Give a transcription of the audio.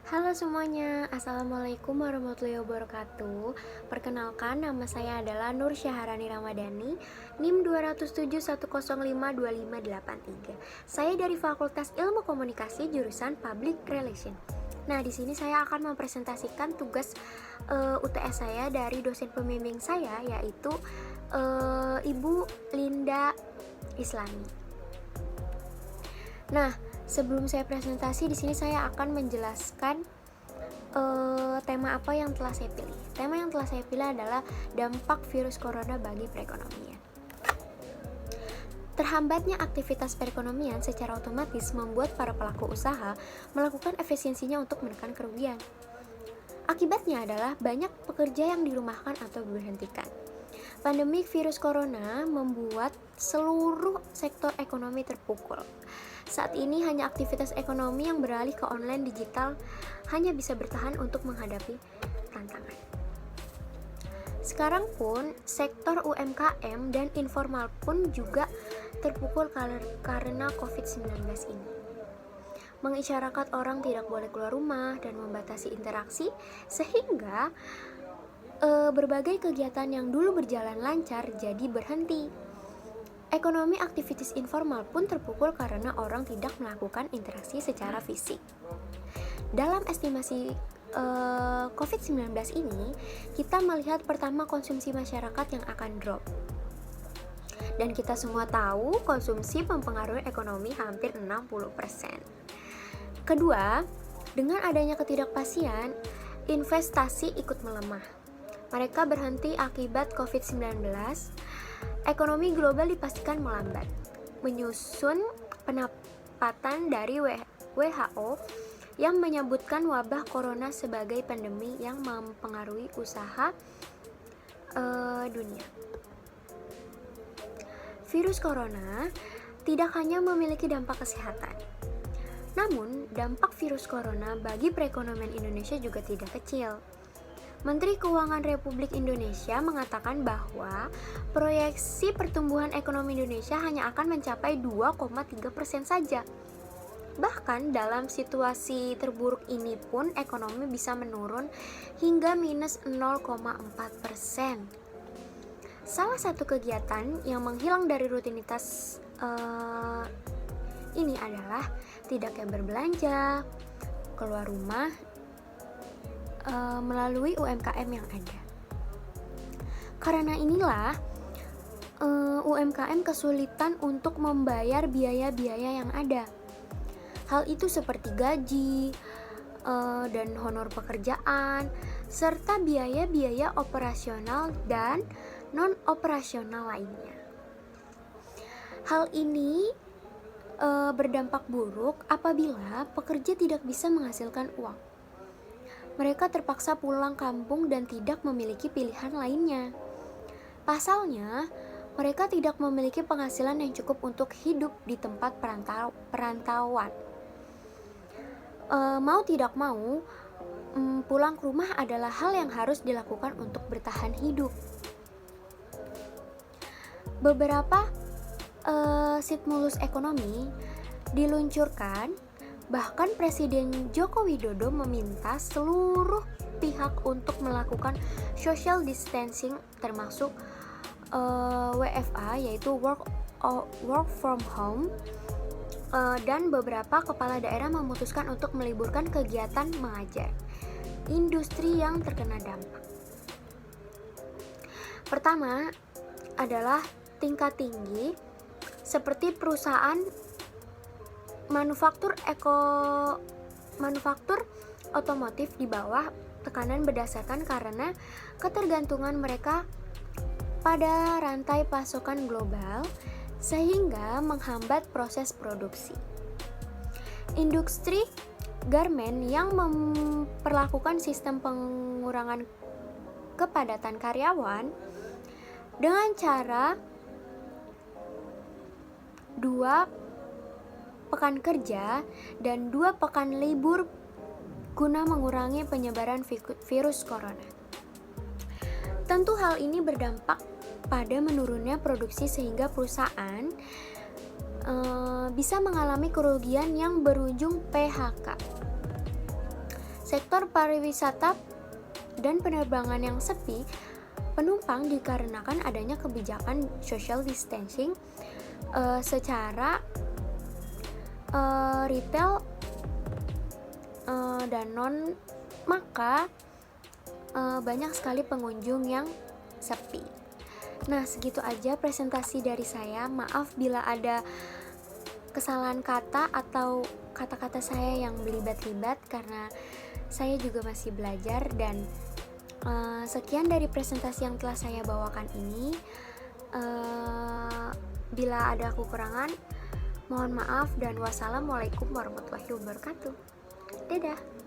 Halo semuanya, Assalamualaikum warahmatullahi wabarakatuh. Perkenalkan, nama saya adalah Nur Syaharani Ramadhani, NIM 207105253. Saya dari Fakultas Ilmu Komunikasi jurusan Public Relation. Nah, di sini saya akan mempresentasikan tugas UTS saya dari dosen pembimbing saya, yaitu Ibu Linda Islami. Nah, sebelum saya presentasi, di sini saya akan menjelaskan tema apa yang telah saya pilih. Tema yang telah saya pilih adalah dampak virus corona bagi perekonomian. Terhambatnya aktivitas perekonomian secara otomatis membuat para pelaku usaha melakukan efisiensinya untuk menekan kerugian. Akibatnya adalah banyak pekerja yang dirumahkan atau diberhentikan. Pandemi virus corona membuat seluruh sektor ekonomi terpukul. Saat ini hanya aktivitas ekonomi yang beralih ke online digital hanya bisa bertahan untuk menghadapi tantangan. Sekarang pun sektor UMKM dan informal pun juga terpukul karena COVID-19 ini. Mengisyaratkan orang tidak boleh keluar rumah dan membatasi interaksi sehingga berbagai kegiatan yang dulu berjalan lancar jadi berhenti. Ekonomi aktivitas informal pun terpukul karena orang tidak melakukan interaksi secara fisik. Dalam estimasi COVID-19 ini, kita melihat pertama konsumsi masyarakat yang akan drop. Dan kita semua tahu konsumsi mempengaruhi ekonomi hampir 60%. Kedua, dengan adanya ketidakpastian, investasi ikut melemah. Mereka berhenti akibat COVID-19. Ekonomi global dipastikan melambat, menyusun penempatan dari WHO yang menyebutkan wabah corona sebagai pandemi yang mempengaruhi usaha dunia. Virus corona tidak hanya memiliki dampak kesehatan, namun dampak virus corona bagi perekonomian Indonesia juga tidak kecil. Menteri Keuangan Republik Indonesia mengatakan bahwa proyeksi pertumbuhan ekonomi Indonesia hanya akan mencapai 2,3% saja. Bahkan dalam situasi terburuk ini pun ekonomi bisa menurun hingga minus 0,4%. Salah satu kegiatan yang menghilang dari rutinitas ini adalah tidaknya berbelanja, keluar rumah, melalui UMKM yang ada. Karena inilah UMKM kesulitan untuk membayar biaya-biaya yang ada. Hal itu seperti gaji dan honor pekerjaan, serta biaya-biaya operasional dan non-operasional lainnya. Hal ini berdampak buruk apabila pekerja tidak bisa menghasilkan uang. Mereka terpaksa pulang kampung dan tidak memiliki pilihan lainnya. Pasalnya, mereka tidak memiliki penghasilan yang cukup untuk hidup di tempat perantauan. Mau tidak mau, pulang ke rumah adalah hal yang harus dilakukan untuk bertahan hidup. Beberapa stimulus ekonomi diluncurkan. Bahkan Presiden Joko Widodo meminta seluruh pihak untuk melakukan social distancing termasuk WFA yaitu work from home, dan beberapa kepala daerah memutuskan untuk meliburkan kegiatan mengajar industri yang terkena dampak. Pertama adalah tingkat tinggi seperti perusahaan manufaktur otomotif di bawah tekanan berdasarkan karena ketergantungan mereka pada rantai pasokan global sehingga menghambat proses produksi. Industri garmen yang memperlakukan sistem pengurangan kepadatan karyawan dengan cara 2 pekan kerja dan 2 pekan libur guna mengurangi penyebaran virus corona. Tentu hal ini berdampak pada menurunnya produksi sehingga perusahaan bisa mengalami kerugian yang berujung PHK. Sektor pariwisata dan penerbangan yang sepi penumpang dikarenakan adanya kebijakan social distancing secara retail dan non, maka banyak sekali pengunjung yang sepi. Nah, segitu aja presentasi dari saya. Maaf bila ada kesalahan kata atau kata-kata saya yang berlibat-libat karena saya juga masih belajar. Dan sekian dari presentasi yang telah saya bawakan ini. Bila ada kekurangan, mohon maaf dan wassalamualaikum warahmatullahi wabarakatuh. Dadah.